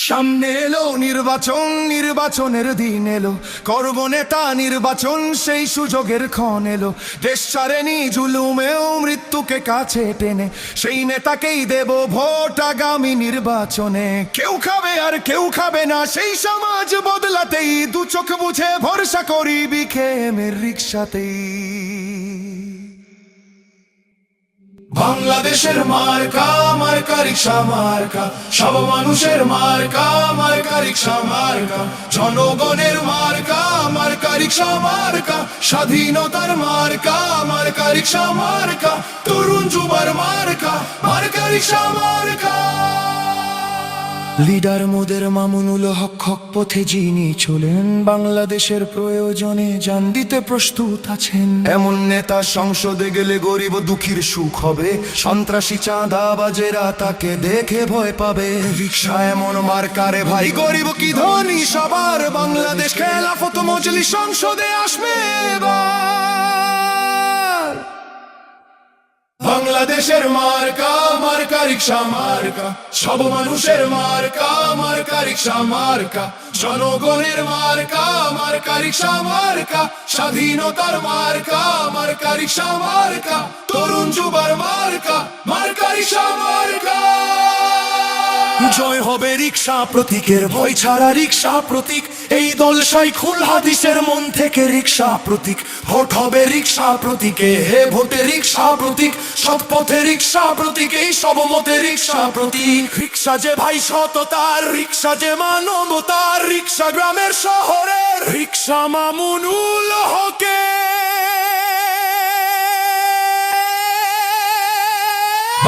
সামনে এলো নির্বাচন, নির্বাচনের দিন এলো, করব নেতা নির্বাচন, সেই সুযোগের ক্ষণ এলো। দেশ ছাড়েনি জুলুমেও মৃত্যুকে কাছে টেনে, সেই নেতাকেই দেব ভোট আগামী নির্বাচনে। কেউ খাবে আর কেউ খাবে না, সেই সমাজ বদলাতেই দু চোখ বুঝে ভরসা করি বিকেএমের রিক্সাতেই। বাংলাদেশের মার্কা, মার্কা রিক্সা মার্কা, সব মানুষের মার্কা, মার্কা রিক্সা মার্কা, জনগণের মার্কা, মার্কা রিক্সা মার্কা, স্বাধীনতার মার্কা, মার্কা রিক্সা মার্কা, তরুণ যুবার মার্কা, মার্কা রিক্সা মার্কা। লিডার মোদের মামুনুল হক, হক পথে যিনি চলেন, বাংলাদেশের প্রয়োজনে জান দিতে প্রস্তুত আছেন। এমন নেতা সংসদে গেলে গরিব দুঃখীর সুখ হবে, সন্ত্রাসী চাঁদাবাজেরা তাকে দেখে ভয় পাবে। রিক্সা এমন মার্কারে ভাই, গরিব কি ধনী সবার, বাংলাদেশ খেলাফত মজলিস সংসদে আসবে এবার। বাংলাদেশের মার্কা, মার্কা রিক্সা মার্কা, সব মানুষের মার্কা, মার্কা রিক্সা মার্কা, জনগণের মার্কা, মার্কা রিক্সা মার্কা, স্বাধীনতার মার্কা, মার্কা রিক্সা মার্কা, তরুণ যুবার মার্কা, মার্কা রিক্সা মার্কা। জয় হবে রিক্সা প্রতীকের, ভয় ছাড়া রিক্সা প্রতীক, এই দল শাইখুল হাদিসের মন থেকে রিক্সা প্রতীক। ভোট হবে রিক্সা প্রতীকে, হে ভোটে রিক্সা প্রতীক, সৎ পথে রিক্সা প্রতীক, এই সব মতে রিক্সা প্রতীক। রিক্সা যে ভাই সততার, রিক্সা যে মানবতার, রিক্সা গ্রামের শহরের, রিক্সা মামুনুল হকে।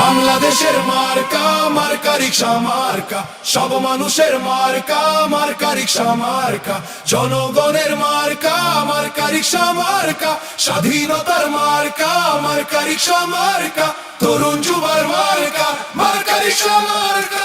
বাংলাদেশের মার্কা, মার্কা রিক্সা মার্কা, সব মানুষের মার্কা, মার্কা রিক্সা মার্কা, জনগণের মার্কা, মার্কা রিক্সা মার্কা, স্বাধীনতার মার্কা, মার্কা রিক্সা মার্কা, তরুণ যুবার মার্কা, মার্কা রিক্সা মার্কা।